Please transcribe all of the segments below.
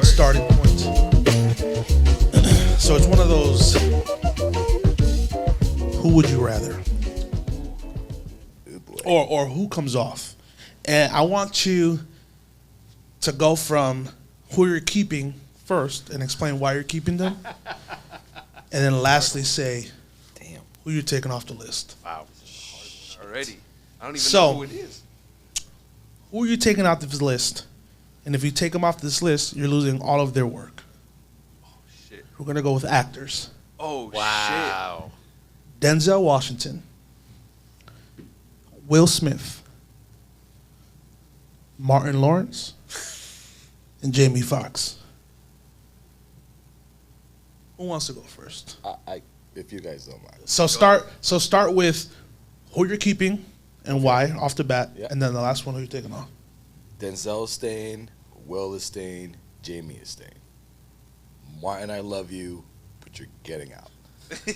good starting point. So it's one of those. Who would you rather? Or who comes off? And I want you to go from who you're keeping first and explain why you're keeping them. And then lastly say, damn, who you're taking off the list. Wow. Already. I don't even know who it is. Who are you taking off this list? And if you take them off this list, you're losing all of their work. Oh, shit. We're going to go with actors. Oh, wow. shit. Denzel Washington. Will Smith. Martin Lawrence. And Jamie Foxx. Who wants to go first? If you guys don't mind. So start with who you're keeping and why off the bat, and then the last one who you're taking off. Denzel is staying, Will is staying, Jamie is staying. Martin, I love you, but you're getting out.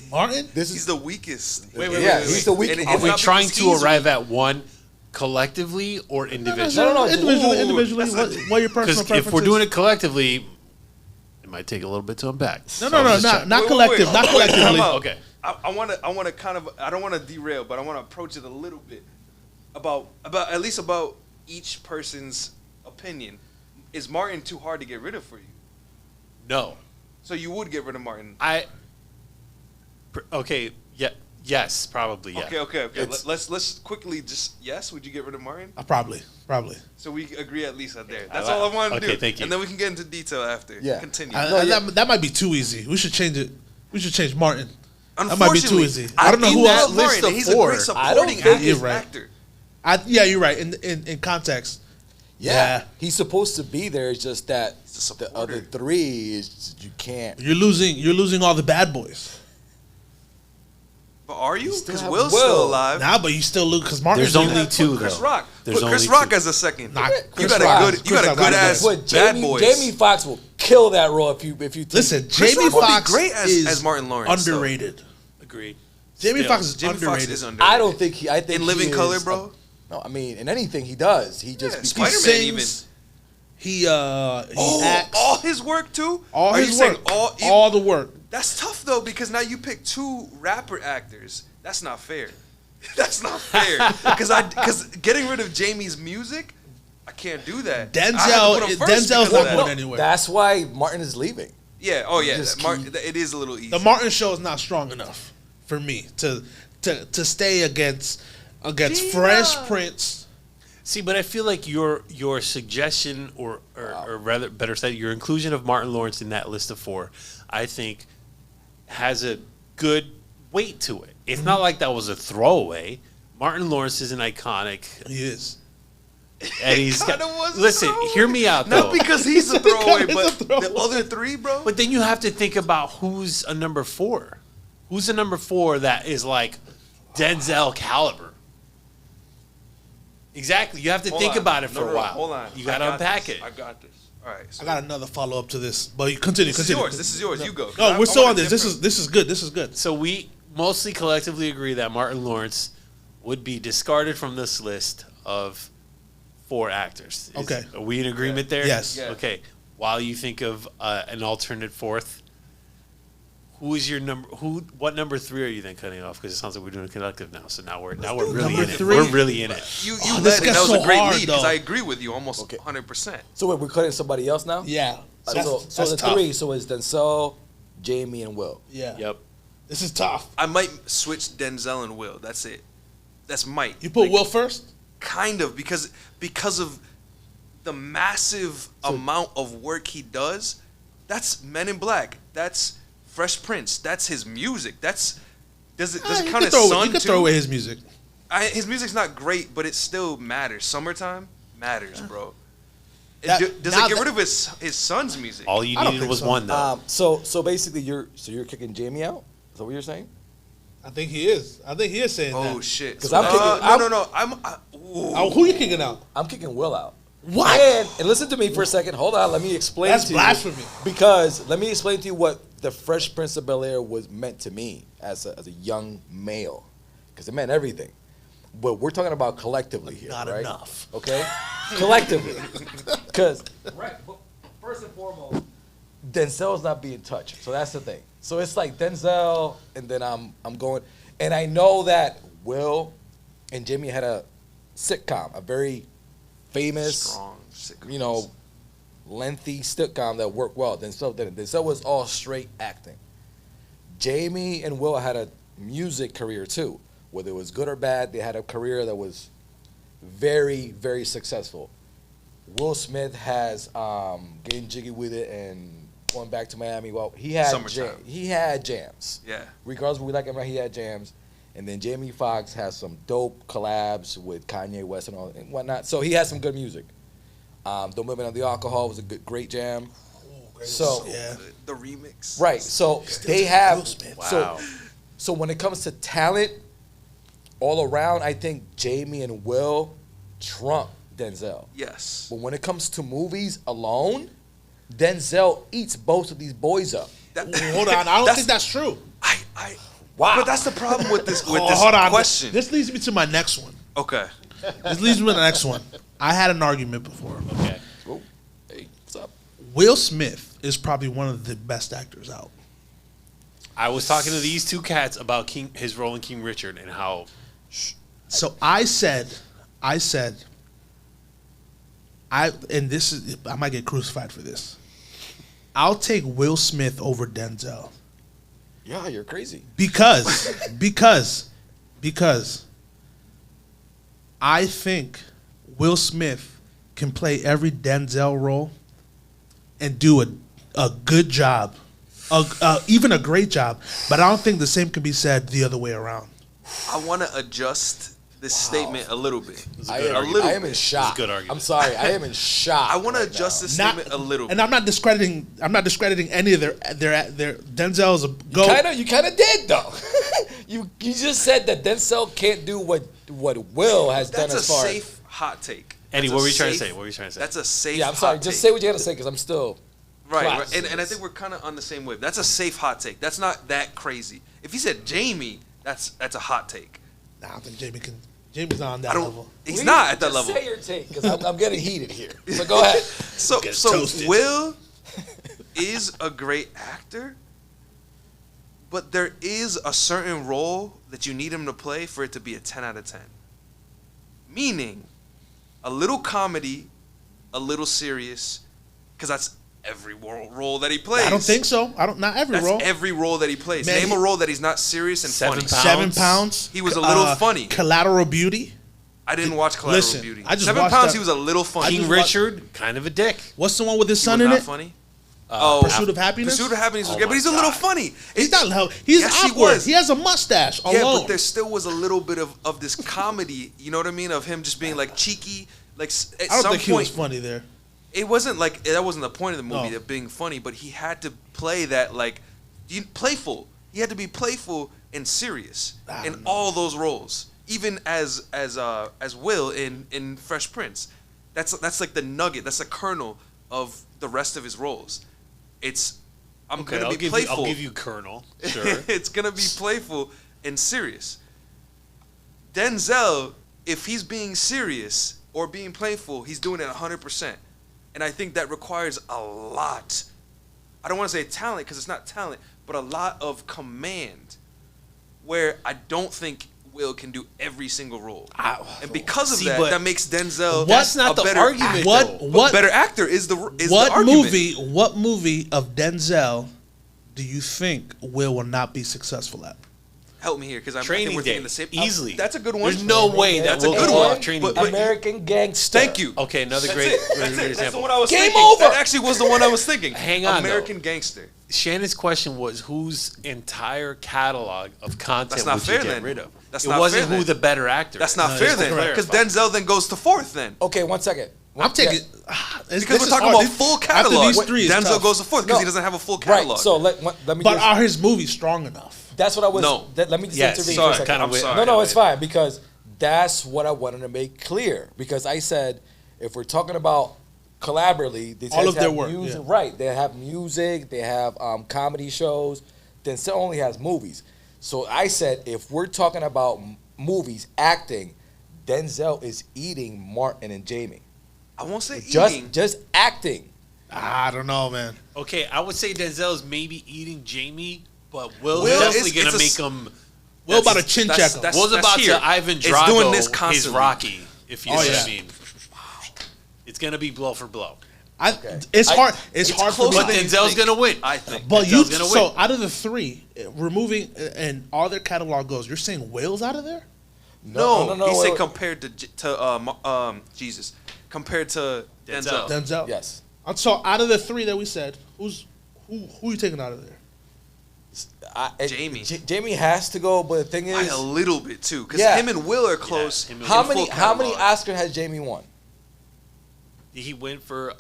Martin? He's the weakest. Wait. He's the weakest. Are we trying to arrive at one collectively or individually? No. Individually. What your personal preference if we're doing it collectively, it might take a little bit to unpack. No, not collective. Not collectively. Okay. I want to kind of, I don't want to derail, but I want to approach it a little bit about at least about each person's opinion. Is Martin too hard to get rid of for you? No. So you would get rid of Martin? Okay. Yeah. Yes. Probably. Yeah. Okay. Let's quickly just yes. Would you get rid of Martin? Probably. So we agree at least at there. That's all I want to do. Okay. Thank you. And then we can get into detail after. Yeah. Continue. That might be too easy. We should change it. We should change Martin. That might be too easy. I don't know who else. List of He's a great supporting actor. Yeah, you're right. In context. Yeah. He's supposed to be there. It's just that a the other three is you can't. You're losing all the bad boys. But are you? Because have Will's Will. still alive. Nah, but you still lose because Martin's There's only two though. Chris Rock. There's Put Chris only Rock two. as a second. Nah, You Chris got Rock. a good ass But bad boys. Jamie Foxx will kill that role if you Listen, Chris Jamie Rock would be Foxx great is as Martin Lawrence. underrated. Agreed. Jamie Still. Foxx is Jamie underrated. Foxx is underrated. I don't think he. I think In Living he Color, is bro. No, I mean in anything he does, he just Yeah, becomes- Spider-Man He even. sings. He acts. All his work too. All Are his you saying work. All the work. That's tough though because now you pick two rapper actors. That's not fair. That's not fair. Because getting rid of Jamie's music, I can't do that. Denzel's not going anywhere. That's why Martin is leaving. Yeah. Oh yeah. Just It is a little easy. The Martin show is not strong enough for me to stay against Fresh Prince. See, but I feel like your suggestion, or rather, better said, your inclusion of Martin Lawrence in that list of four, I think, has a good weight to it. It's not like that was a throwaway. Martin Lawrence is an iconic. He is. And he's got. was a Listen, throwaway. hear me out though. Not because he's a throwaway, but throwaway. the other three, bro. But then you have to think about who's a number four. Who's a number four that is like Denzel caliber? Exactly. You have to think about it for a while. Hold on. You got to unpack it. I got this. All right. So I got another follow up to this, but you continue. This is yours. This is yours. You go. No, we're still on this. This is good. This is good. So we mostly collectively agree that Martin Lawrence would be discarded from this list of four actors. Okay. Are we in agreement there? Yes. Yeah. Okay. While you think of an alternate fourth, who is your number? What number three are you then cutting off? Because it sounds like we're doing a collective now. So now we're really number in it. three. We're really in it. You Oh, led this it. gets That was so a great hard, lead because though. I agree with you almost 100%. So wait, we're cutting somebody else now. Yeah. So That's the tough. three. So it's Denzel, Jamie, and Will. Yeah. Yep. This is tough. I might switch Denzel and Will. That's it. That's might. You put Will first? Kind of because of the massive amount of work he does. That's Men in Black. That's Fresh Prince. That's his music. Does it count as Sun You can too? throw away his music. His music's not great, but it still matters. Summertime matters, bro. That- Does now it get that- rid of his son's music? All you I don't needed think was so. one though. So basically, you're kicking Jamie out. Is that what you're saying? I think he is. saying that. Oh shit! 'Cause I'm kicking- no. Oh, who you kicking out? I'm kicking Will out. What? And listen to me for a second. Hold on. Let me explain That's to blasphemy. you. Because let me explain to you what the Fresh Prince of Bel-Air was meant to me as a young male. Because it meant everything. But we're talking about collectively here, Not right? enough. Okay? Collectively. Because first and foremost, Denzel's not being touched. So that's the thing. So it's like Denzel, and then I'm going, and I know that Will and Jimmy had a sitcom, a very famous, Strong sitcoms. you know, lengthy sitcom that worked well. Denzel didn't. Denzel was all straight acting. Jamie and Will had a music career too. Whether it was good or bad, they had a career that was very, very successful. Will Smith has Getting Jiggy With It and Going Back to Miami. Well, he had he had jams. Yeah. Regardless of what we like him, he had jams. And then Jamie Foxx has some dope collabs with Kanye West and all and whatnot. So he has some good music. Don't Blame It on the Alcohol was a great jam. So Yeah. The remix. right, so they have Will Smith. Wow. so when it comes to talent, all around, I think Jamie and Will trump Denzel. Yes. But when it comes to movies alone, Denzel eats both of these boys up. Hold on, I don't think that's true. Wow. But that's the problem with this Hold on. question. This leads me to my next one. Okay. This leads me to the next one. I had an argument before. Okay. Oh, hey, what's up? Will Smith is probably one of the best actors out. I was talking to these two cats about his role in King Richard and how So I said, and this is, I might get crucified for this. I'll take Will Smith over Denzel Yeah, you're crazy. because I think Will Smith can play every Denzel role and do a good job, even a great job. But I don't think the same can be said the other way around. I want to adjust this statement a little bit. I good am, argument. I am in shock. good argument. I'm sorry, I am in shock. I want to right adjust now. this statement a little bit. And I'm not discrediting any of their Denzel is a go. You kind of did though. you just said that Denzel can't do what Will has done That's a as far. safe hot take. Eddie, That's what a were you trying to safe- say? What were you trying to say? That's a safe Yeah, I'm sorry. hot Just take. say what you got to say because I'm still. Right, class. and I think we're kind of on the same wave. That's a safe hot take. That's not that crazy. If he said Jamie, that's a hot take. Nah, I don't think Jamie's not on that I don't. level. He's Please not at that just level. Say your take because I'm getting heated here. So go ahead. So toasted. Will is a great actor, but there is a certain role that you need him to play for it to be a 10 out of 10. Meaning, a little comedy, a little serious, because that's every role that he plays. I don't think so. Not every That's role. every role that he plays. Man, Name a role that he's not serious and 7 funny. pounds. 7 pounds. He was a little funny. Collateral Beauty. I didn't watch Collateral Listen, Beauty. I just 7 watched pounds. that- He was a little funny. King Richard, kind of a dick. What's the one with his He son was in not it? funny. Pursuit of Happiness. Pursuit of Happiness was Oh good, but my he's a little God. funny. He's not. He's Yes, he awkward. was. He has a mustache Yeah, alone. but there still was a little bit of this comedy. You know what I mean? Of him just being like cheeky. Like at I don't some think he point, was funny there. it wasn't like that wasn't the point of the movie, No. of being funny. But he had to play that like playful. He had to be playful and serious I in don't know. all those roles. Even as Will in Fresh Prince. That's like the nugget. That's the kernel of the rest of his roles. I'm Okay, gonna I'll be give playful. you. I'll give you Colonel. Sure. It's gonna be playful and serious. Denzel, if he's being serious or being playful, he's doing it 100%, and I think that requires a lot. I don't want to say talent because it's not talent, but a lot of command. Where I don't think Will can do every single role, and because of See, but that makes Denzel That's not the better argument, actor. What? though. What? Better actor is the What argument. What movie of Denzel do you think will not be successful at? Help me here, because I think Training we're Day, thinking the same. easily. That's a good one. There's no way that That's a will good pull one. off Training But- Day. but- American Gangster. Thank you. Okay, another That's great, it. great That's the example. one I was Game thinking. over. That actually was the one I was thinking. Hang on, American though. Gangster. Shannon's question was whose entire catalog of content That's not would fair you get then. rid of? That's it not wasn't fair who then. the better actor. That's is. not fair that's then, correct. because Denzel then goes to fourth then. Okay, 1 second. I'm taking Because we're talking about full catalog. After these three, it's Denzel tough. goes to fourth because No. he doesn't have a full catalog. Right. So let me. But just, are his movies strong enough? that's what I was. No. Let me just Yes, intervene sorry, for a second. kinda I'm weird. sorry. No, it's fine because that's what I wanted to make clear. Because I said if we're talking about collaboratively, these All guys of their have work, music, yeah. right? They have music, they have comedy shows. Denzel only has movies. So I said if we're talking about movies, acting, Denzel is eating Martin and Jamie. I won't say eating. Just acting. I don't know, man. Okay, I would say Denzel's maybe eating Jamie, but Will's Will definitely is- going to it's make a- him. Will about to chin check him. Will's about here. to Ivan It's Drago doing this his constantly. Rocky, if you know what yeah. I mean. It's going to be blow for blow. It's hard. It's hard for closer me. But than you Denzel's think. going to win. I think. But Denzel's gonna so win. out of the three, removing and all their catalog goes, you're saying Will's out of there? No, he said wait. compared to Jesus, compared to Denzel. Denzel. Yes. So out of the three that we said, who you taking out of there? Jamie. Jamie has to go, but the thing By is, a little bit too, because Yeah. him and Will are close. him and in how full many catalog. Oscar has Jamie won? Did he win for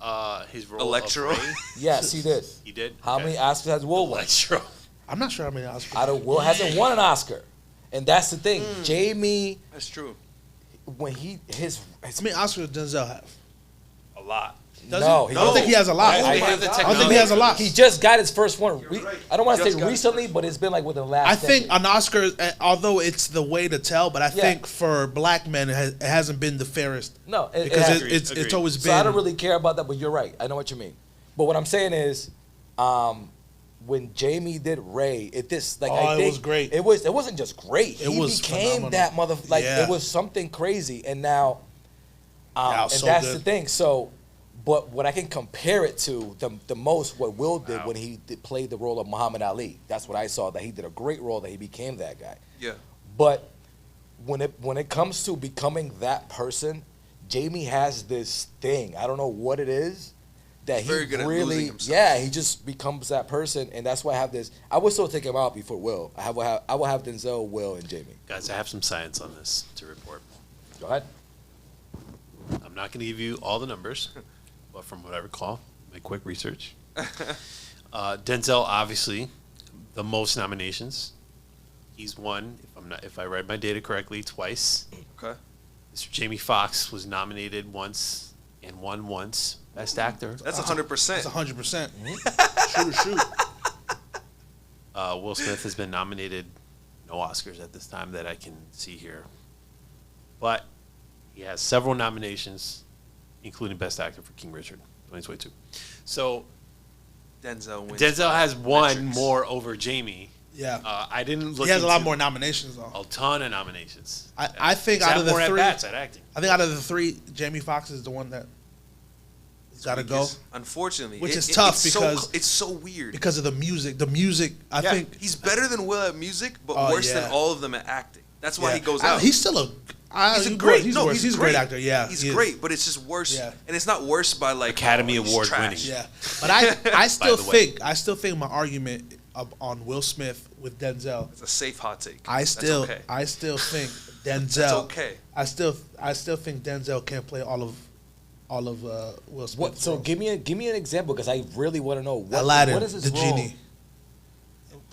his role Electro? of Ray? Yes, he did. He did? How Okay. many Oscars has Will won? Electro. I'm not sure how many Oscars. Will hasn't won an Oscar, and that's the thing. Jamie, That's true. when his How many Oscars does Denzel have? A lot. Does No, he? he I don't think he has a lot. They I have the don't think he has a lot. he just got his first one. right. I don't want to Just say got his recently, but it's been like within the last. I think decade. an Oscar, although it's the way to tell, but I Yeah. think for black men, it hasn't been the fairest no, because has- it's Agreed. always So been. I don't really care about that, but you're right. I know what you mean. But what I'm saying is, when Jamie did Ray, I it think was great. It wasn't just great. It He was became phenomenal. that mother. Yeah. It was something crazy, and now, Yeah, and so that's good. the thing. So, but what I can compare it to the most, what Will did when he played the role of Muhammad Ali. That's what I saw. That he did a great role. That he became that guy. Yeah. But when it comes to becoming that person, Jamie has this thing. I don't know what it is that he Very good at losing really, himself. he just becomes that person, and that's why I have this. I would still take him out before Will. I will have Denzel, Will, and Jamie. Guys, I have some science on this to report. Go ahead. I'm not going to give you all the numbers, but from what I recall, my quick research, Denzel obviously the most nominations. He's won, if I read my data correctly, twice. Okay. Mr. Jamie Foxx was nominated once and won once, Best Actor. That's 100%. That's 100%. Mm-hmm. Shoot. Will Smith has been nominated, no Oscars at this time that I can see here, but he has several nominations, including Best Actor for King Richard 2022. So Denzel wins. Denzel has one metrics. more over Jamie. Yeah. I didn't look. He has a lot into more nominations though. A ton of nominations. I think He's out had of the more three, at-bats at acting. I think out of the three, Jamie Foxx is the one that got to go Unfortunately, Which is tough because- it's so weird. because of the music. The music, I Yeah, think. he's better than Will at music, but Oh, worse yeah. than all of them at acting. That's why Yeah. he goes out. He's still a. He's a great. He's no, worse. He's a great actor. Yeah, he's he is. great, but it's just worse. Yeah. And it's not worse by like Academy he's Award trash. winning. Yeah, but I still the way. think my argument on Will Smith with Denzel. It's a safe hot take. I still That's okay. think Denzel. That's okay. I still think Denzel can't play all of Will Smith. What? So give me an example because I really want to know what Aladdin, what is his the role? genie.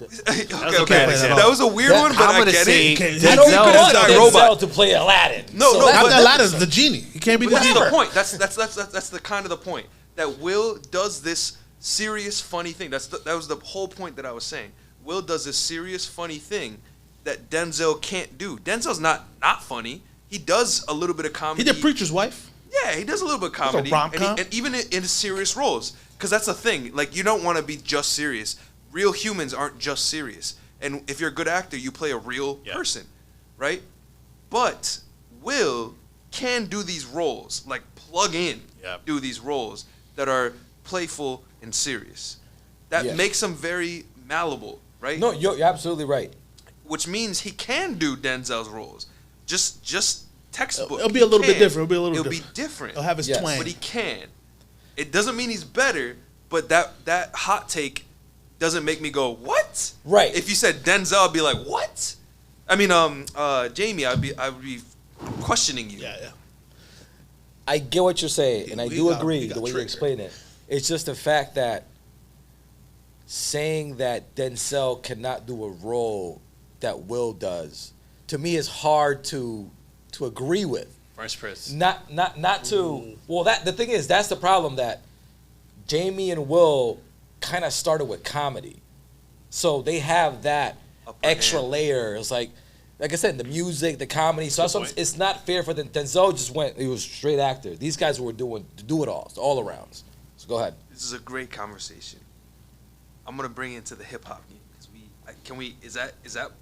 okay, a okay. bad example. That was a weird one, but I'm I gonna get say it. Okay, I don't Denzel- want Denzel Denzel robot. to play Aladdin. No, no, Not but the Aladdin's the genie. He can't be But the that's genie. the point. That's the kind of the point that Will does this serious funny thing. That was the whole point that I was saying. Will does this serious funny thing that Denzel can't do. Denzel's not funny. He does a little bit of comedy. He did Preacher's Wife. Yeah, he does a little bit of comedy, rom-com. and even in serious roles, because that's the thing. Like, you don't want to be just serious. Real humans aren't just serious, and if you're a good actor, you play a real person, right? But Will can do these roles, like plug in, do these roles that are playful and serious. That Yeah. makes him very malleable, right? No, you're absolutely right. Which means he can do Denzel's roles. Just textbook. It'll be He a little bit can. different. It'll be a little It'll be different. different. He'll have his Yes. twang. But he can. It doesn't mean he's better, but that hot take doesn't make me go, what? Right. If you said Denzel, I'd be like, what? I mean, Jamie, I'd be questioning you. Yeah. I get what you're saying, and I We do got- agree we got the way you triggered. explain it. It's just the fact that saying that Denzel cannot do a role that Will does, to me, is hard to agree with. Vice Prince. Not to. Well, the thing is, that's the problem, that Jamie and Will kind of started with comedy, so they have that Upper extra hand. layer. It's like I said, the music, the comedy. So Good point. it's not fair for them. Denzel just went. He was straight actor. These guys were doing do it all arounds. So go ahead. This is a great conversation. I'm gonna bring it into the hip hop game because can we? Is that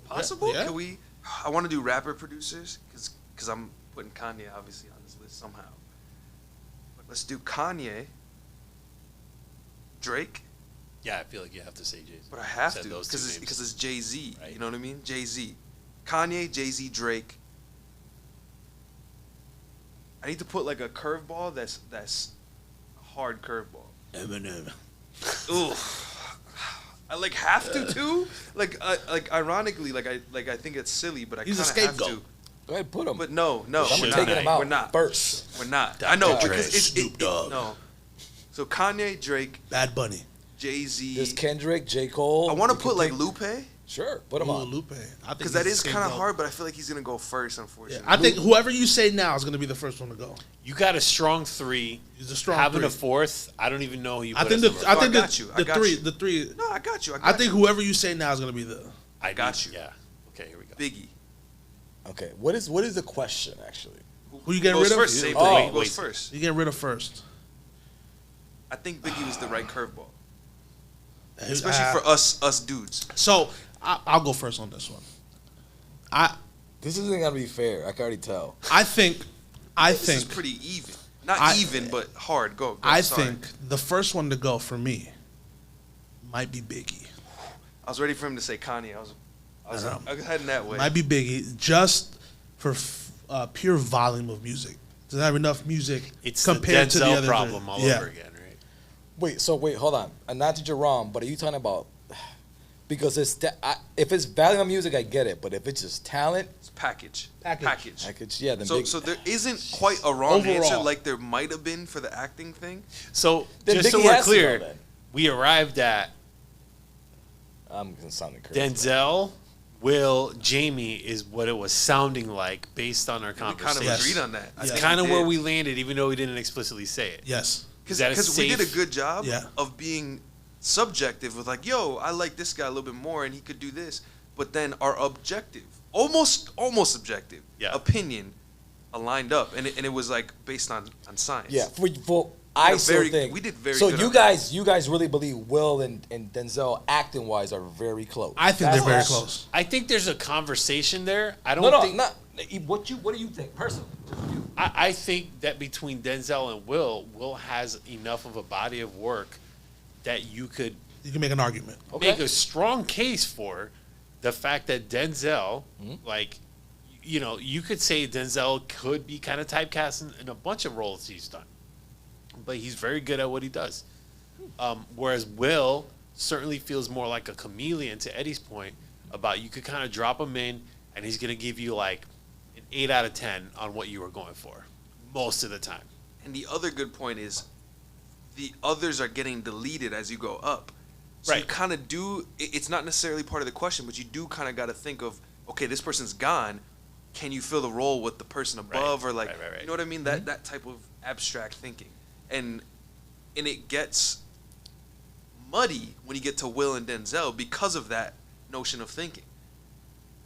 possible? Yeah. Can we? I want to do rapper producers because I'm putting Kanye obviously on this list somehow. But let's do Kanye, Drake. Yeah, I feel like you have to say Jay-Z. But I have Said to those two names. because it's Jay-Z. Right. You know what I mean? Jay-Z, Kanye, Jay-Z, Drake. I need to put like a curveball that's a hard curveball. Eminem. Ooh. I like have to too. Like ironically, I think it's silly, but I He's a kind of have to. scapegoat. Go ahead, put him. But no, I'm Should gonna take not. him out We're not. first. we're not. Dr. I know Dre. because it's Snoop Dogg. no. So Kanye, Drake, Bad Bunny. Jay-Z. There's Kendrick, J. Cole. I want to You put can like pick- Lupe Sure, put him Ooh, on. Lupe. I think because he's that a is kind of scapegoat. hard, but I feel like he's gonna go first, Yeah, unfortunately. I think whoever you say now is going to be the first one to go. You got a strong three. He's a strong Having three. a fourth, I don't even know who you I put think as the number I Oh, think I got you. I the got three you. the three. No, I got you. I think whoever you say now is going to be the. I got you. Yeah. Okay, here we go. Biggie. Okay, what is the question actually? Who you getting goes rid of? first? Save Oh. Biggie goes Wait. first. You get rid of first, I think Biggie was the right curveball, Uh, especially for us dudes. So I'll go first on this one. This isn't gonna be fair. I can already tell. I think This is pretty even. Not even, but hard. Go. Sorry. think the first one to go for me might be Biggie. I was ready for him to say Kanye. I was heading that way. Might be Biggie just for pure volume of music. Doesn't have enough music It's compared the to Denzel the other problem three. all Yeah. over again, right? Wait, hold on. And not that you're wrong, but are you talking about? Because if it's volume of music, I get it. But if it's just talent, It's package. Package. I could. Yeah, then So, Big, so there isn't quite a wrong Overall. answer like there might have been for the acting thing. So Then just so Biggie we're has to go clear, then. we arrived at I'm gonna sound crazy. Denzel, Will, Jamie is what it was sounding like based on our We kind conversation. of agreed on that. I Yes. think Kind of we where did. we landed, even though we didn't explicitly say it. Yes. Is that a Because we did a safe- good job Yeah. of being subjective with like, yo, I like this guy a little bit more and he could do this. But then our objective, almost subjective, Yeah. opinion aligned up. And it was like based on science. Yeah, I did still very- think we did very So good you on guys really believe Will and Denzel acting wise are very close. I think That's they're very all. close. I think there's a conversation there. I don't No, think. not what do you think personally? Just you. I think that between Denzel and Will has enough of a body of work that you could You can make an argument. Okay. make a strong case for the fact that Denzel, like, you know, you could say Denzel could be kind of typecast in a bunch of roles he's done, but he's very good at what he does. Whereas Will certainly feels more like a chameleon, to Eddie's point about you could kind of drop him in and he's going to give you like an 8 out of 10 on what you were going for most of the time. And the other good point is the others are getting deleted as you go up. So you Right. kind of do, it's not necessarily part of the question, but you do kind of got to think of, okay, this person's gone. Can you fill the role with the person above? Or like, Right. you know what I mean? That type of abstract thinking. And it gets muddy when you get to Will and Denzel because of that notion of thinking.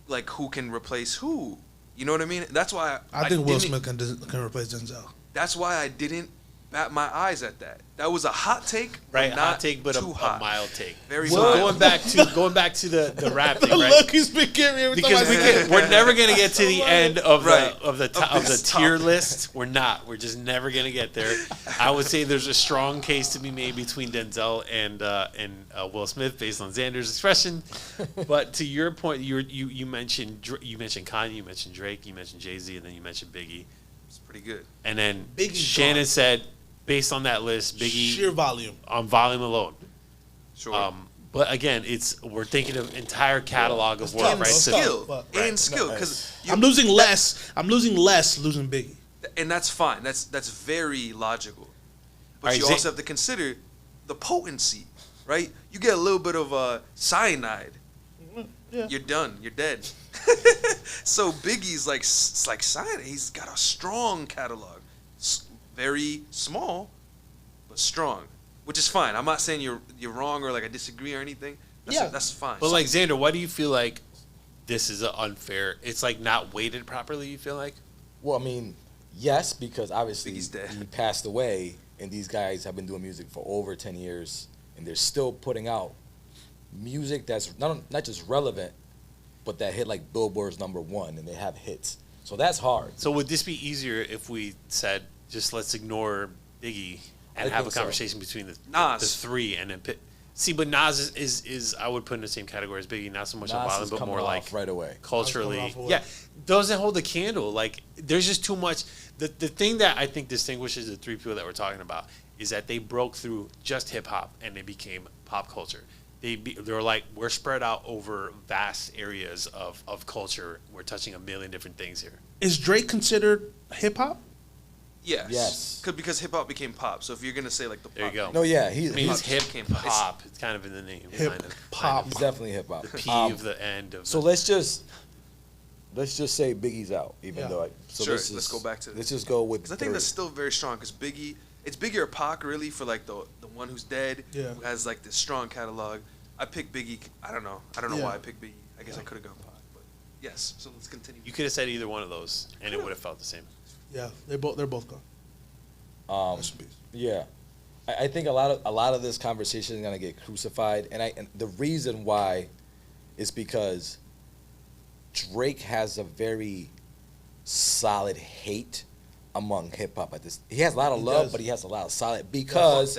Like, who can replace who? You know what I mean? That's why I think Will didn't- Smith can replace Denzel. That's why I didn't bat my eyes at that. That was a hot take, but Right, not hot take, but too a hot. mild take. Very So mild. going back to the rap thing, right? Look, he's been giving me every time Because I say it. we're never gonna get to the end of Right. the this tier topic. list. We're not. We're just never gonna get there. I would say there's a strong case to be made between Denzel and Will Smith based on Xander's expression. But to your point, you mentioned Kanye, you mentioned Drake, you mentioned Jay-Z, and then you mentioned Biggie. It's pretty good. And then Biggie's Shannon gone. said, based on that list, Biggie Sheer volume. on volume alone. Sure. But again, we're thinking of entire catalog of work, And right? So, skill but- and skill, No, because I'm losing less. I'm losing less losing Biggie. and that's fine. That's very logical. But Alright, you also have to consider the potency, right? You get a little bit of cyanide, Yeah. you're done. You're dead. So Biggie's like cyanide. He's got a strong catalog, very small, but strong, which is fine. I'm not saying you're wrong or like I disagree or anything. That's fine. but like Xander, why do you feel like this is unfair? It's like not weighted properly. You feel like? Well, I mean, yes, because obviously Biggie's dead. he passed away and these guys have been doing music for over 10 years, and they're still putting out music that's not just relevant, but that hit like Billboard's #1, and they have hits. So that's hard. So would this be easier if we said, just let's ignore Biggie and have a conversation between the three, and then see? But Nas is I would put in the same category as Biggie, not so much on violence, but more like right away culturally. Yeah, doesn't hold a candle. Like there's just too much. The thing that I think distinguishes the three people that we're talking about is that they broke through just hip hop and they became pop culture. They're like, we're spread out over vast areas of culture. We're touching a million different things here. Is Drake considered hip hop? Yes. Because hip hop became pop. So if you're gonna say like the pop, there you go. No, yeah, he's hip hop. It's kind of in the name. Hip hop. He's definitely hip hop. The P of the end of. So let's just say Biggie's out, even though. Let's go back to. Let's just go with. Because I think that's still very strong. Because Biggie, it's Biggie or Pac really for like the one who's dead, who has like this strong catalog. I picked Biggie. I don't know why I picked Biggie. I guess I could have gone Pac, but yes. So let's continue. You could have said either one of those, and it would have felt the same. Yeah, they're both gone. Rest in peace. Yeah, I think a lot of this conversation is gonna get crucified, and the reason why is because Drake has a very solid hate among hip hop. He has a lot of love, but he has a lot of solid because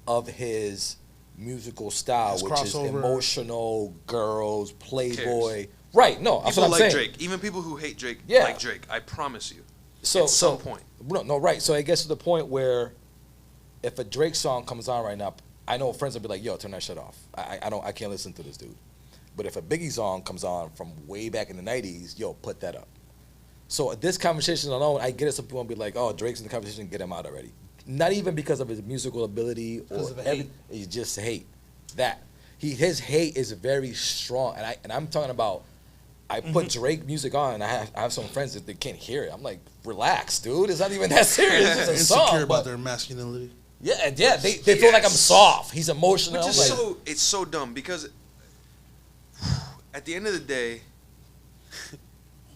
of his musical style, which is emotional, girls, playboy. Right? No, that's what I'm saying. Drake. Even people who hate Drake like Drake. I promise you. So, at some point. No, right. So it gets to the point where if a Drake song comes on right now, I know friends will be like, "Yo, turn that shit off. I can't listen to this dude." But if a Biggie song comes on from way back in the '90s, yo, put that up. So this conversation alone, I get it. Some people will be like, "Oh, Drake's in the conversation, get him out already." Not even because of his musical ability or everything. It's just hate. His hate is very strong, and I'm talking about. I put Drake music on, and I have some friends that they can't hear it. I'm like, relax, dude. It's not even that serious. It's just a song. Insecure about their masculinity. Yeah. They feel like I'm soft. He's emotional. Which is it's so dumb because at the end of the day,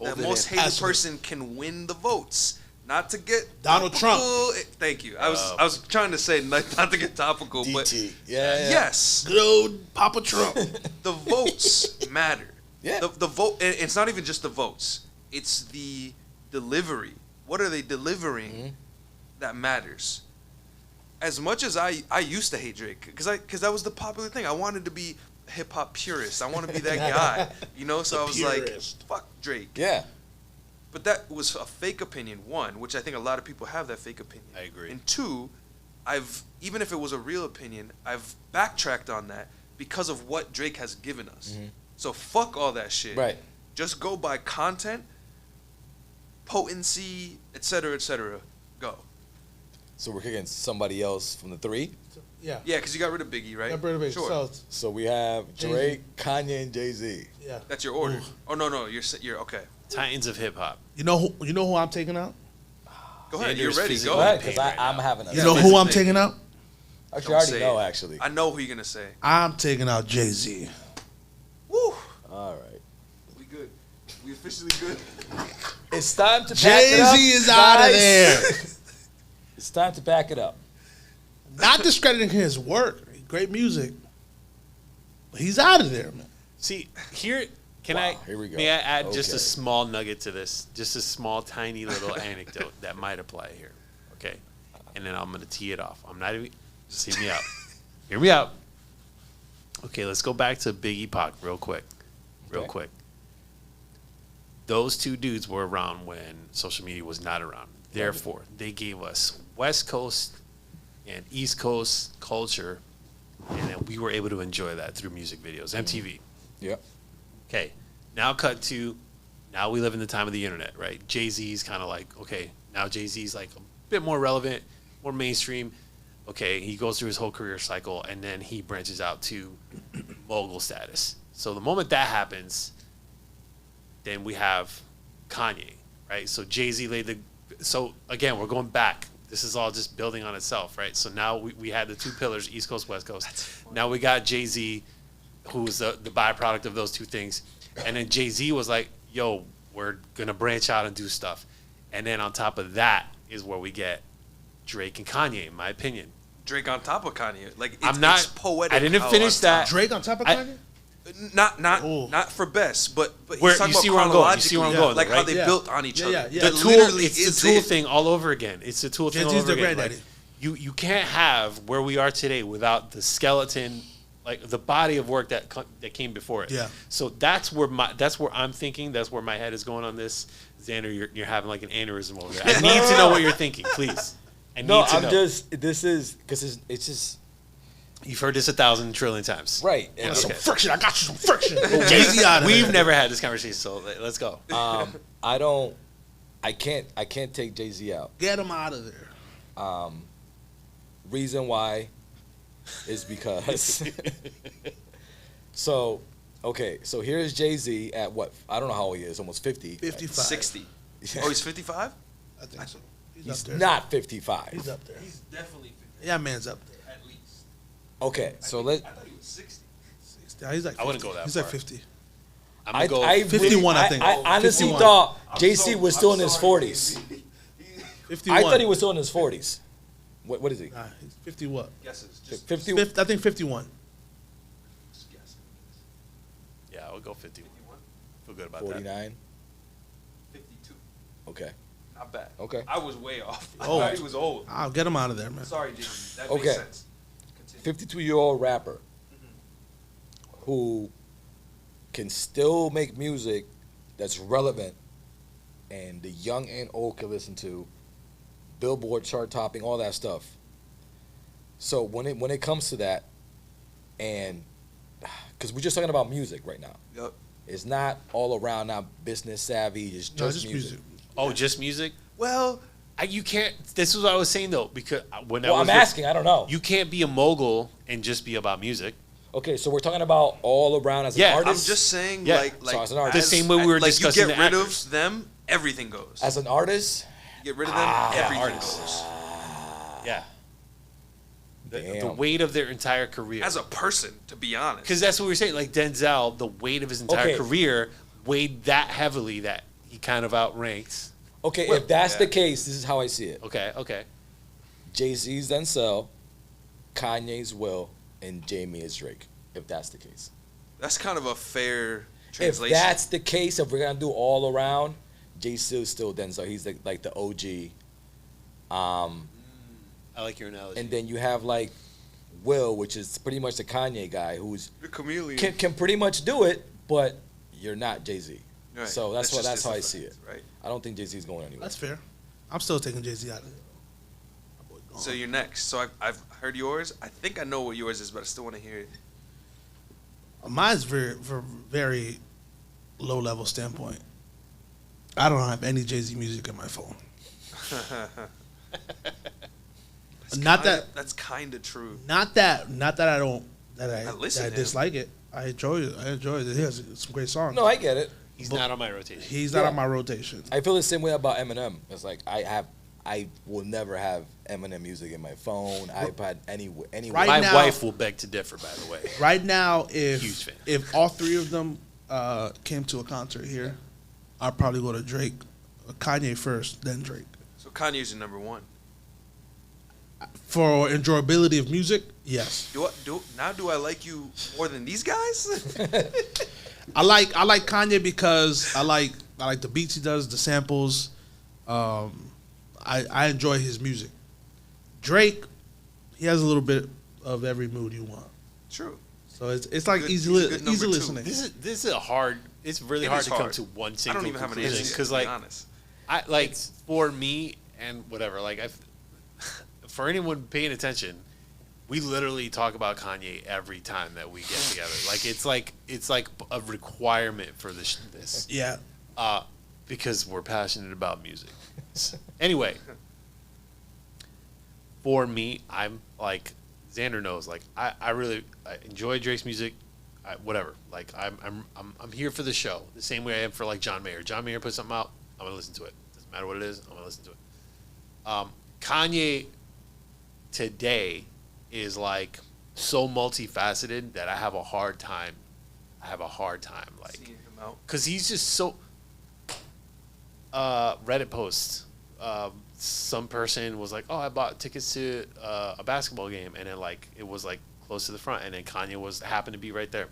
the most hated person can win the votes. Not to get Donald Trump. Thank you. I was trying to say not to get topical, but yes, good old Papa Trump. The votes matter. Yeah. The vote. It's not even just the votes. It's the delivery. What are they delivering that matters? As much as I used to hate Drake, because that was the popular thing. I wanted to be a hip hop purist. I want to be that guy. So I was purist. Like, fuck Drake. Yeah. But that was a fake opinion, one, which I think a lot of people have that fake opinion. I agree. And two, even if it was a real opinion, I've backtracked on that because of what Drake has given us. Mm-hmm. So fuck all that shit. Right. Just go by content, potency, etc., etc. Go. So we're kicking somebody else from the three? Yeah. Yeah, because you got rid of Biggie, right? Got rid of Biggie. Sure. So we have Drake, Kanye, and Jay-Z. Yeah. That's your order. Oh no, you're okay. Titans of hip hop. You know who I'm taking out? Go ahead. You're ready. Go. Go ahead, because I'm having a. You know who I'm taking out? Actually, I already know. Actually, I know who you're gonna say. I'm taking out Jay-Z. Woo. All right. We good. We officially good. It's time to pack it up. Jay-Z is out of there. It's time to pack it up. Not discrediting his work. Great music. But he's out of there, man. See, here we go. May I add just a small nugget to this? Just a small, tiny little anecdote that might apply here. Okay? And then I'm going to tee it off. I'm not even... Just hear me out. Hear me out. Okay, let's go back to Biggie Pac real quick. Real quick. Those two dudes were around when social media was not around. Therefore, they gave us West Coast and East Coast culture, and then we were able to enjoy that through music videos, MTV. Yep. Okay, now cut to, now we live in the time of the internet, right? Jay-Z's kind of like, okay, now Jay-Z's like a bit more relevant, more mainstream. Okay, he goes through his whole career cycle, and then he branches out to mogul status. So the moment that happens, then we have Kanye, right? So Jay-Z laid the... So, again, we're going back. This is all just building on itself, right? So now we had the two pillars, East Coast, West Coast. Now we got Jay-Z, who's the byproduct of those two things. And then Jay-Z was like, yo, we're going to branch out and do stuff. And then on top of that is where we get Drake and Kanye, in my opinion. Drake on top of Kanye. Like I'm not. It's poetic. I didn't how finish on that. top. Drake on top of Kanye? Not for best, but Where- he's talking you see about where I'm going. You see where I'm chronologically, going, like how right? they Yeah. built on each Yeah, other. yeah, yeah. That The Tool, literally it's is the Tool it. thing all over again. It's the Tool thing all Jay-Z's over the again. granddaddy. Like, you can't have where we are today without the skeleton, like the body of work that came before it. Yeah. So that's where I'm thinking. That's where my head is going on this. Xander, you're having like an aneurysm over there. I need to know what you're thinking, please. I need to know. This is because it's just You've heard this 1,000 trillion times. right. Yeah, And some Okay. friction. I got you some friction. Jay-Z out of We've there. never had this conversation, so let's go. I can't take Jay-Z out. Get him out of there. Reason why is because so here's Jay-Z at what? I don't know how old he is, almost 50. 55. 60. Oh, he's 55? I think so. He's He's up there. not 55. He's up there. He's definitely 55. Yeah, man's up there. At least. Okay, so let I thought he was 60. Yeah, he's like 50. I wouldn't go that He's far. like 50. I'm gonna go. 51, I think. I honestly 51. thought JC was still in his 40s. 51. I thought he was still in his 40s. What is he? Nah, he's 50 what? Guesses. Just 50? I think 51. guess. Yeah, I would go 51. 51? Feel good about that. 49? 52. Okay. Not bad. Okay. I was way off. I Old. thought he was old. I'll get him out of there, man. Sorry, JC. That Okay. makes sense. Continue. 52-year-old rapper who can still make music that's relevant and the young and old can listen to, Billboard chart topping, all that stuff. So when it comes to that, and because we're just talking about music right now, Yep. it's not all around now business savvy. It's No, just music. Oh, just music? Well, You can't. This is what I was saying though, because when I Well, was I'm asking. I don't know. you can't be a mogul and just be about music. Okay, so we're talking about all around as Yeah, an I'm artist. I'm just saying, Yeah. like So as an artist. The same way we were like discussing you get the rid actors. of them, everything goes. as an artist. You get rid of them, everything artists. goes. Yeah. The Damn. weight of their entire career. As a person, to be honest. Because that's what we were saying. Like Denzel, the weight of his entire Okay. career weighed that heavily that he kind of outranked. Okay, Well, if that's yeah. the case, this is how I see it. Okay. Jay-Z's Denzel, Kanye's Will, and Jamie is Drake. If that's the case. That's kind of a fair If translation. that's the case, if we're gonna do all around, Jay-Z is still Denzel. He's like the OG. I like your analogy. And then you have like Will, which is pretty much the Kanye guy, who's the chameleon. can pretty much do it, but you're not Jay-Z. Right. So that's just how I his see it. effect, Right. I don't think Jay-Z's going anywhere. That's fair. I'm still taking Jay-Z out of it. My boy gone. So you're next. So I've heard yours. I think I know what yours is, but I still want to hear it. Mine's very low level standpoint. I don't have any Jay-Z music in my phone. That's kind of true. Not that I don't that I I listen to him. dislike it. I enjoy it. He has some great songs. No, I get it. He's not on my rotation. He's not Yeah. on my rotation. I feel the same way about Eminem. It's like I will never have Eminem music in my phone, iPad, anywhere. Right My now- wife will beg to differ, by the way. Right now, Huge fan. if all three of them came to a concert here, I'd probably go to Drake, Kanye first, then Drake. So Kanye's your number one. For enjoyability of music, yes. Do I like you more than these guys? I like Kanye because I like the beats he does, the samples. I enjoy his music. Drake, he has a little bit of every mood you want. True. So it's like Good- easy he's a good number easy two. listening. This is a hard. It's really It hard is to come hard. to one I single don't even have an conclusion answer because, to like, be honest. I like for me and whatever. Like, for anyone paying attention, we literally talk about Kanye every time that we get together. Like, it's like a requirement for this. Yeah. Because we're passionate about music. Anyway, for me, I'm like Xander knows. Like I really enjoy Drake's music. Whatever. Like I'm here for the show. The same way I am for like John Mayer. John Mayer puts something out. I'm gonna listen to it. Doesn't matter what it is. I'm gonna listen to it. Kanye today is like so multifaceted that I have a hard time. Like Seeing him out. because he's just so. Reddit post some person was like, "Oh, I bought tickets to a basketball game," and then like it was like close to the front, and then Kanye happened to be right there.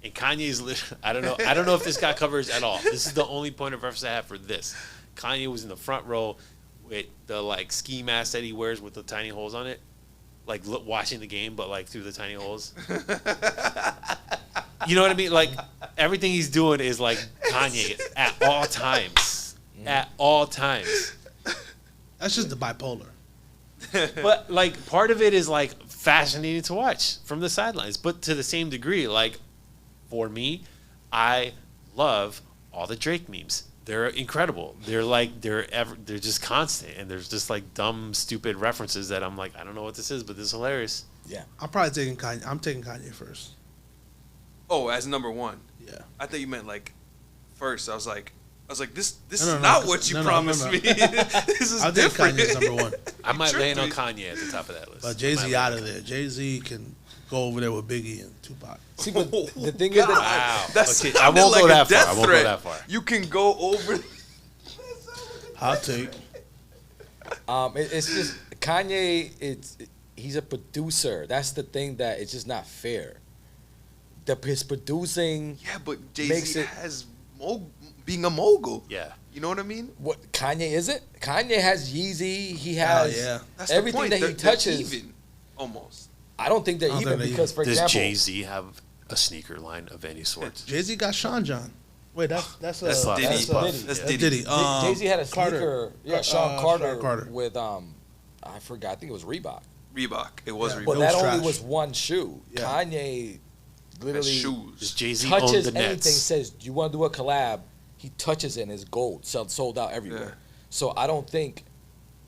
And Kanye's I don't know if this got coverage at all. This is the only point of reference I have for this. Kanye was in the front row with the like ski mask that he wears with the tiny holes on it, like watching the game, but like through the tiny holes. You know what I mean? Like everything he's doing is like Kanye at all times. At all times. That's just the bipolar. But like part of it is like fascinating to watch from the sidelines, but to the same degree, like for me, I love all the Drake memes. They're incredible. They're like they're just constant, and there's just like dumb, stupid references that I'm like, I don't know what this is, but this is hilarious. Yeah. I'm probably taking Kanye. I'm taking Kanye first. Oh, as number one. Yeah. I thought you meant like first. I was like, this No, is no, not no, what you no, promised no. me. This is I'll take different. Kanye's number one. I might tricked land on me. Kanye at the top of that list. But Jay-Z out of there. Jay-Z can go over there with Biggie and Tupac. See, but the thing is that Wow. That's Okay, I won't like go a that far. death I won't go threat. that far. You can go over. Hot take. it's just Kanye. He's a producer. That's the thing that it's just not fair. His producing. Yeah, but Makes Jay-Z it- has being a mogul. Yeah. You know what I mean? What Kanye isn't? Kanye has Yeezy. He has yeah. That's everything the point. that he They're touches. even, almost. I don't think they're I don't even think they're because, for Does example, Jay-Z have a sneaker line of any sort? Jay-Z got Sean John. Wait, that's That's Puff. Diddy. That's Puff. That's Yeah. Diddy. Diddy. Jay-Z had a Carter. sneaker. Yeah, Sean Sean Carter with I forgot. I think it was Reebok. Reebok. It was Yeah. Reebok. But It that was only trash. was one shoe. Yeah. Kanye That's literally Does shoes. Jay-Z own touches the anything. Nets? Says, "Do you want to do a collab?" He touches it and it's gold. Sold out everywhere. Yeah. So I don't think,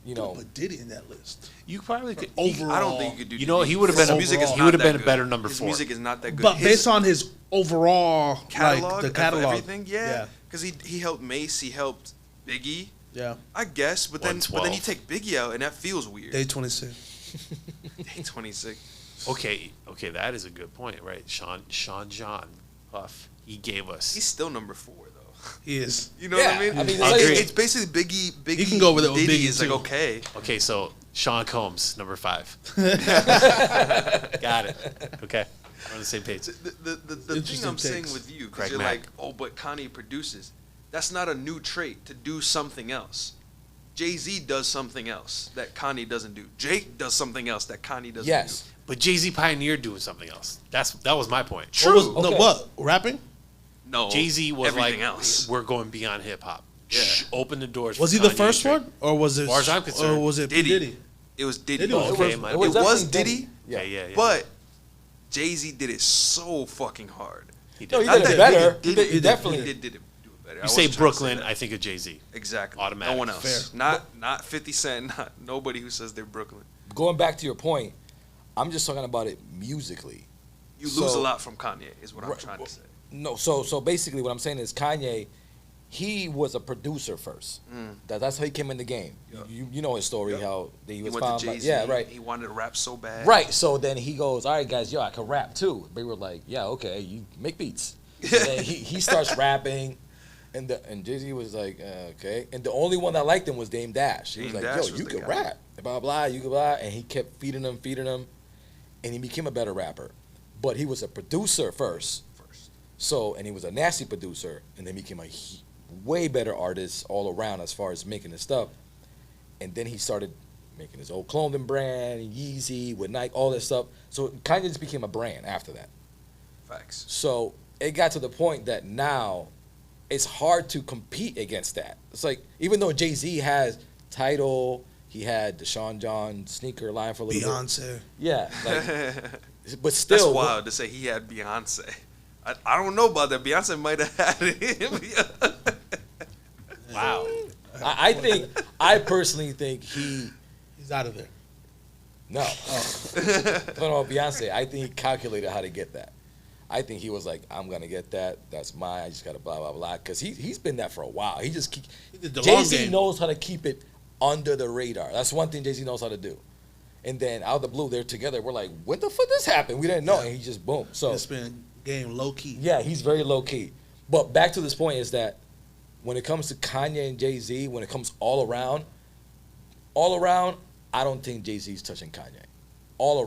you Don't know. put Diddy in that list. You probably could. Overall. I don't think you could do. You know, Diddy. he would have His been. music is He not would have that been a good. better number His 4. music is not that good. But His based on his overall catalog, like the of catalog, everything, yeah. Because he helped Mace, he helped Biggie, yeah. I guess. But then 112. you take Biggie out, and that feels weird. Day 26. Day 26. Okay, that is a good point, right? Sean John Puff. He gave us. He's still number 4 though. He is. You know what I Yeah, mean? I mean, Agreed. It's basically Biggie. He can go with it with Diddy Biggie, is like too. okay. Okay, so Sean Combs, number 5. Got it. Okay, we're on the same page. The thing Interesting I'm saying takes. with you, because Craig you're Mack. like, oh, but Kanye produces. That's not a new trait to do something else. Jay-Z does something else that Kanye doesn't do. Jake does something else that Kanye doesn't Yes. But Jay-Z pioneered doing something else. That was my point. True. What was, no, Okay. what? Rapping? do. No. Jay-Z was everything like, else. we're going beyond hip hop. Yeah. Open the doors. Was for he the Kanye first and Drake. one, or was it? As far as I'm concerned, or was it P. Diddy. Diddy? It was Diddy. Diddy was Okay, first. my- It was definitely Diddy, Yeah, yeah. but Jay-Z did it so fucking hard. he did. No, he Not did that it better. Biggie He did it. definitely He did it do it better. I You say wasn't trying to Brooklyn, that. I think of Jay-Z. Exactly. Automatic. No one else. Fair. Not 50 Cent. Not nobody who says they're Brooklyn. Going back to your point, I'm just talking about it musically. You lose a So- lot from Kanye, is what I'm Right, trying to say. No, so basically what I'm saying is Kanye, he was a producer first. That's how he came in the game. Yeah. You know his story, Yeah. how he He was went found to by, Jay-Z. yeah, right. He wanted to rap so bad. Right. So then he goes, all right, guys, yo, I can rap too. They were like, yeah, okay, you make beats. And then he starts rapping, and Jay-Z was like, okay. And the only one that liked him was Dame Dash. He was Dame like, Dash yo, was you the can guy. rap, blah blah, you can blah, and he kept feeding him, and he became a better rapper. But he was a producer first. So, and he was a nasty producer, and then became a way better artist all around as far as making his stuff. And then he started making his own clothing brand, Yeezy, with Nike, all this stuff. So it kind of just became a brand after that. Facts. So it got to the point that now it's hard to compete against that. It's like, even though Jay-Z has Tidal, he had the Sean John sneaker line for a little bit. Beyonce. Yeah, like, but That's still. wild to say he had Beyonce. I don't know about that. Beyonce might have had him. Wow. I personally think He's out of there. no. Talking about Beyonce, I think he calculated how to get that. I think he was like, I'm going to get that. That's mine. I just got to blah, blah, blah. Because he's been that for a while. He just keep, He did the long Jay-Z game. knows how to keep it under the radar. That's one thing Jay-Z knows how to do. And then out of the blue, they're together. We're like, when the fuck this happened? We didn't know. And he just boom. So It's been game low key. yeah, he's very low key. But back to this point is that when it comes to Kanye and Jay-Z, when it comes all around, all around, I don't think Jay-Z's touching Kanye. All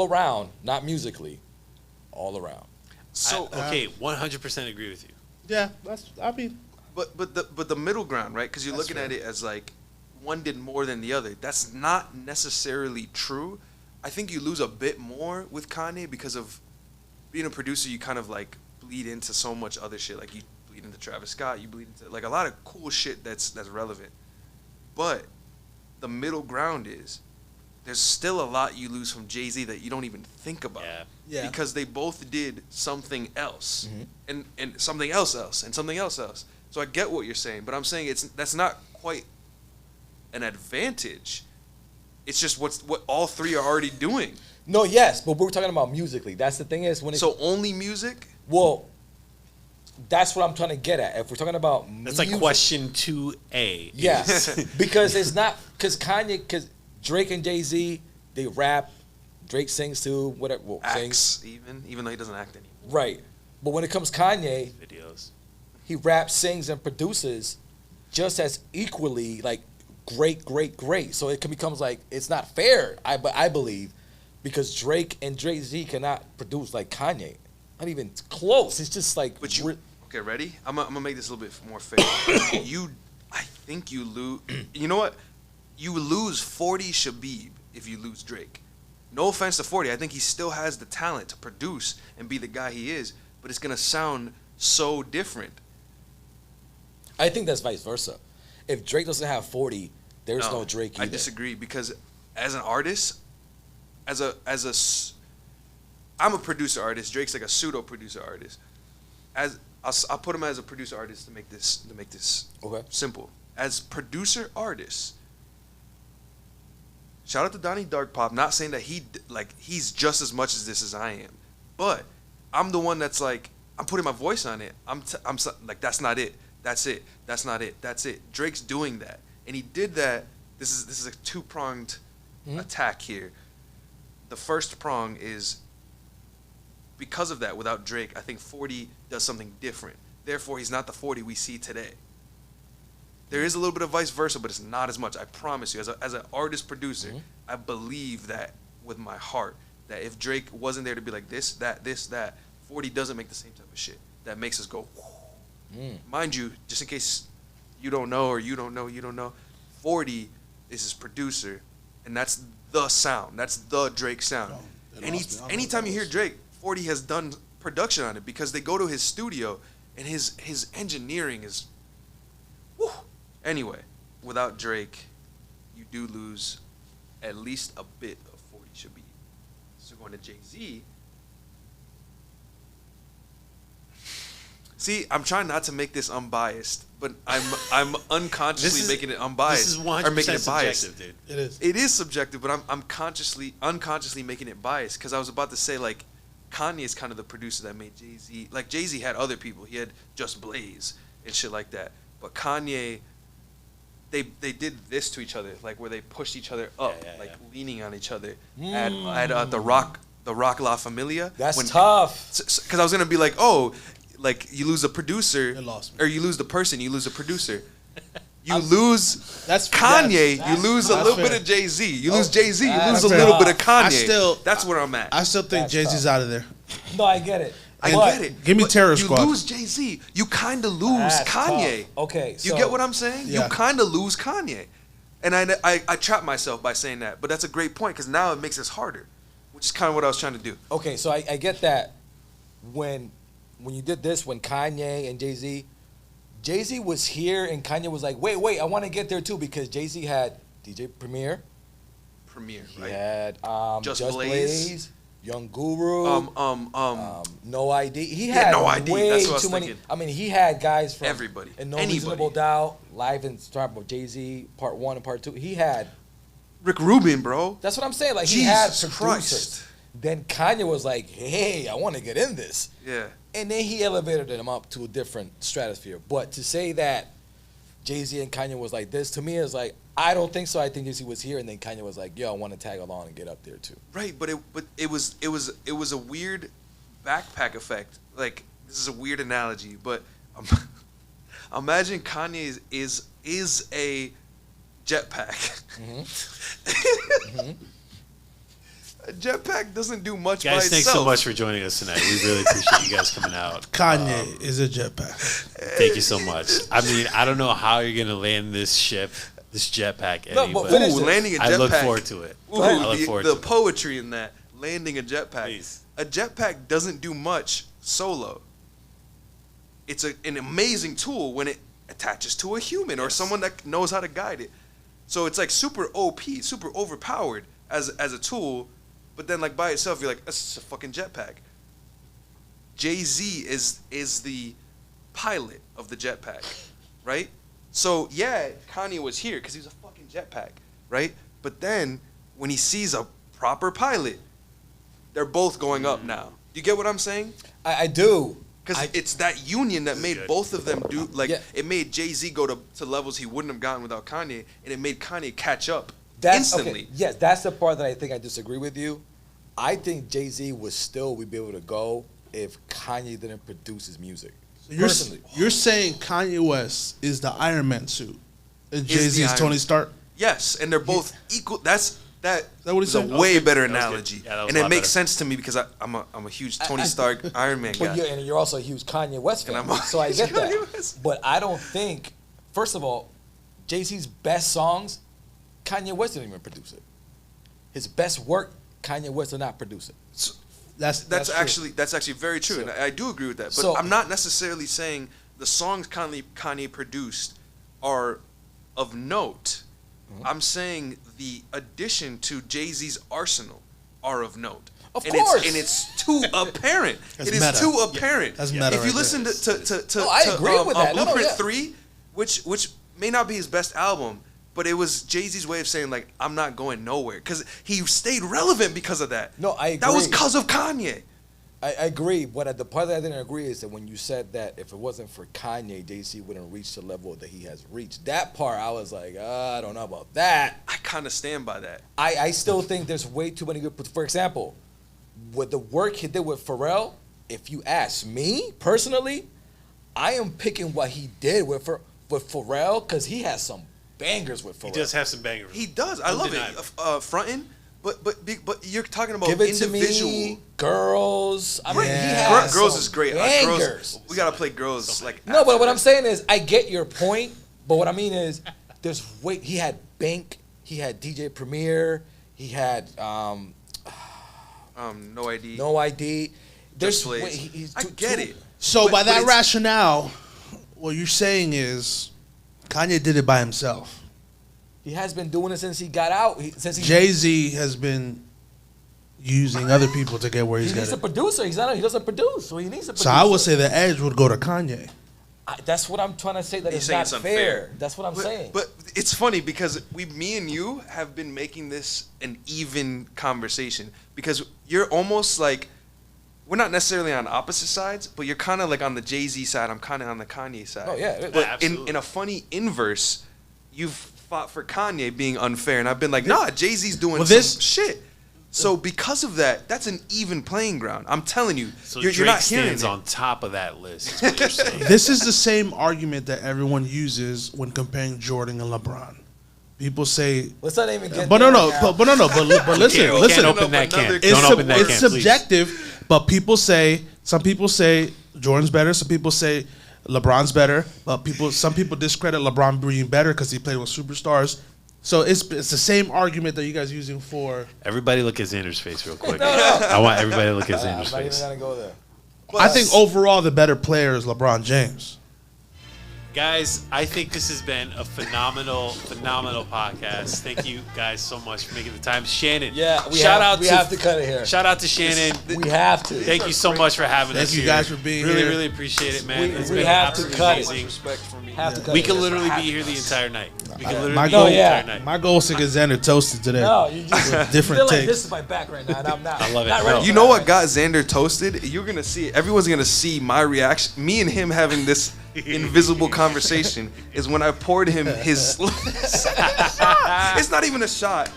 around, not musically, all around. So okay, 100% agree with you. Yeah, that's. I mean, but the middle ground, right? Because you're That's looking at it as like one did more than the other. That's not necessarily true. I think you lose a bit more with Kanye because of being a producer. You kind of like bleed into so much other shit. Like you bleed into Travis Scott. You bleed into like a lot of cool shit that's relevant. But the middle ground is there's still a lot you lose from Jay-Z that you don't even think about. Yeah. Because they both did something else, and something else, and something else. So I get what you're saying, but I'm saying that's not quite an advantage. It's just what all three are already doing. No, yes, but we're talking about musically. That's the thing is when So only music? well, that's what I'm trying to get at. If we're talking about That's music, like question 2A. yes, because it's not because because Drake and Jay-Z they rap, Drake sings too, whatever, sings. Acts, even though he doesn't act anymore. Right. But when it comes Kanye, Videos. he raps, sings, and produces just as equally like great. So it becomes like it's not fair. I believe because Drake and Jay-Z cannot produce like Kanye. Not even close. It's just like. But you okay? Ready? I'm gonna make this a little bit more fair. I think you lose. You know what? You lose 40 Shabib if you lose Drake. No offense to 40. I think he still has the talent to produce and be the guy he is, but it's gonna sound so different. I think that's vice versa. If Drake doesn't have 40, there's no Drake either. I disagree because as an artist, I'm a producer artist. Drake's like a pseudo producer artist. I'll put him as a producer artist to make this Okay. simple. As producer artists, shout out to Donnie Dark Pop. Not saying that he's just as much as this as I am, but I'm the one that's like I'm putting my voice on it. I'm like that's not it. That's it. That's not it. That's it. Drake's doing that, and he did that. This is a two-pronged attack here. The first prong is because of that. Without Drake, I think 40 does something different. Therefore, he's not the 40 we see today. There is a little bit of vice versa, but it's not as much. I promise you, as an artist producer, I believe that with my heart that if Drake wasn't there to be like this, that, 40 doesn't make the same type of shit that makes us go. Mind you, just in case you don't know, 40 is his producer, and that's the sound. That's the Drake sound. Anytime you hear Drake, 40 has done production on it because they go to his studio, and his engineering is, whew. Anyway, without Drake, you do lose at least a bit of 40 should be. So going to Jay-Z. See, I'm trying not to make this unbiased, but I'm unconsciously making it unbiased. This is 100% or making it biased. subjective, dude. it is. It is subjective, but I'm unconsciously making it biased because I was about to say like Kanye is kind of the producer that made Jay-Z. Like Jay-Z had other people. He had Just Blaze and shit like that. But Kanye, they did this to each other, like where they pushed each other up, leaning on each other at the Rock La Familia. That's tough. Because I was gonna be like, oh, like you lose a producer, It lost me. or you lose the person, you lose a producer. You lose That's Kanye, that's- you lose a that's little fair. bit of Jay-Z. You lose Jay-Z, you that's lose a fair. little bit of Kanye. I That's where I'm at. I still think That's Jay-Z's out of there. No, I get it. I But get it. Give me but Terror you Squad. You lose Jay-Z. You kind of lose That's Kanye. tough. Okay, You so- get what I'm saying? Yeah. You kind of lose Kanye. And I trap myself by saying that. But that's a great point because now it makes this harder, which is kind of what I was trying to do. Okay, so I get that when you did this, when Kanye and Jay-Z was here and Kanye was like, wait, I want to get there too because Jay-Z had DJ Premier, Premiere, he right? had Just Just Blaze. Blaze, Young Guru, No ID. He Yeah, had No ID. way That's what I was too many. thinking. I mean, he had guys from Everybody. and No Anybody. Reasonable Doubt, Live and talking about Jay-Z Part 1 and Part 2. He had. Rick Rubin, bro. That's what I'm saying. Like he had Jesus producers. Christ. Then Kanye was like, "Hey, I want to get in this," Yeah. and then he elevated him up to a different stratosphere. But to say that Jay-Z and Kanye was like this, to me is like, I don't think so. I think Jay-Z was here, and then Kanye was like, "Yo, I want to tag along and get up there too." Right, but it was a weird backpack effect. Like this is a weird analogy, but imagine Kanye is a jetpack. Mm-hmm. A jetpack doesn't do much by Guys, itself. thanks so much for joining us tonight. We really appreciate you guys coming out. Kanye is a jetpack. Thank you so much. I mean, I don't know how you're gonna land this jetpack, No, Eddie, but but finish Ooh, it. landing a jetpack. I look forward to it. Ooh, I look forward the to it. poetry in that, landing a jetpack. Please. A jetpack doesn't do much solo. It's an amazing tool when it attaches to a human or someone that knows how to guide it. So it's like super OP, super overpowered as a tool, but then like by itself you're like, that's just a fucking jetpack. Jay-Z is the pilot of the jetpack, right? So yeah, Kanye was here because he was a fucking jetpack, right? But then when he sees a proper pilot, they're both going up now. You get what I'm saying? I do. Because it's that union that made good. both of them do, like, Yeah. it made Jay-Z go to levels he wouldn't have gotten without Kanye, and it made Kanye catch up That's, instantly. Okay, yes, that's the part that I think I disagree with you. I think Jay-Z would be able to go if Kanye didn't produce his music. Personally. You're saying Kanye West is the Iron Man suit, and Is Jay-Z the is Iron- Tony Stark. Yes, and they're both equal. That that what he is said? a way better That was good. analogy. Yeah, that was And a it lot makes better. sense to me because I'm a huge Tony Stark Iron Man guy. But you're also a huge Kanye West fan, And I'm a so I huge get Kanye that. West. But I don't think, first of all, Jay-Z's best songs, Kanye West didn't even produce it. His best work, Kanye West did not produce it. That's true. That's actually very true, and I do agree with that. But So- I'm not necessarily saying the songs Kanye produced are of note. Mm-hmm. I'm saying the addition to Jay-Z's arsenal are of note. Of and course. It's too apparent. That's It is meta. too apparent. That's meta If you right listen to No, I agree with that. No, Blueprint yeah. 3, which may not be his best album, but it was Jay-Z's way of saying, like, I'm not going nowhere. Because he stayed relevant because of that. No, I That was agree. because of Kanye. I agree, but the part that I didn't agree is that when you said that if it wasn't for Kanye, Jay-Z wouldn't reach the level that he has reached. That part, I was like, I don't know about that. I kind of stand by that. I still think there's way too many good. For example, with the work he did with Pharrell, if you ask me personally, I am picking what he did with Pharrell because he has some bangers with Pharrell. He does have some bangers. He does. I love it. Frontin', but you're talking about Give it individual. to me, girls. I mean, he Yeah. has Girls some is great. Bangers. Girls, we gotta play girls like. No, but what after I'm saying is, I get your point. But what I mean is, there's weight. He had Bank. He had DJ Premier. He had No ID. No ID. There's Plays. way, he's I too- get too- it. So But- by but that it's- rationale, what you're saying is Kanye did it by himself. He has been doing it since he got out. Jay-Z has been using other people to get where He he's needs a getting. producer. He doesn't produce, so he needs a producer. So I would say the edge would go to Kanye. That's what I'm trying to say. That He's it's saying not it's fair. unfair. That's what I'm saying. But it's funny because me and you have been making this an even conversation because you're almost like we're not necessarily on opposite sides, but you're kind of like on the Jay-Z side. I'm kind of on the Kanye side. Oh, yeah. But Absolutely. in a funny inverse, you've fought for Kanye being unfair, and I've been like, nah, Jay-Z's doing Well, some this- shit. So because of that, that's an even playing ground. I'm telling you, So you're Drake not hearing stands it. on top of that list. Is what you're saying. This is the same argument that everyone uses when comparing Jordan and LeBron. People say, Let's not even get. but there no, right now. but listen, We listen. can't open that can. Another- Don't open that It's can, please. subjective, but some people say Jordan's better. Some people say LeBron's better. But some people discredit LeBron being better because he played with superstars. So it's the same argument that you guys are using for. Everybody look at Xander's face real quick. I want everybody to look at I'm Xander's not even face. gonna go there. I think overall the better player is LeBron James. Guys, I think this has been a phenomenal podcast. Thank you guys so much for making the time. Shannon, Yeah, we shout have to cut it here. Shout out to Shannon. We have to. Thank you so much for having us Thank you here. guys for being really, here. Really appreciate it, man. We- It's we been have to absolutely cut it. amazing. Respect for me. Have to cut We it could here. literally be here the entire night. We could literally My be goal, here the yeah. entire night. My goal is to get Xander toasted today. No, you just Different feel like take. this is my back right now, and I'm not. I love it. Not ready No. for You know that what right got Xander toasted? You're gonna see it. Everyone's gonna see my reaction. Me and him having this invisible conversation is when I poured him his. It's not even a shot.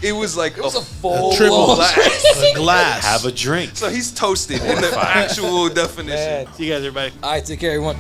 It was like It was a a full triple glass. A glass. Have a drink. So he's toasted in the actual definition. Man. See you guys, everybody. All right, take care, everyone.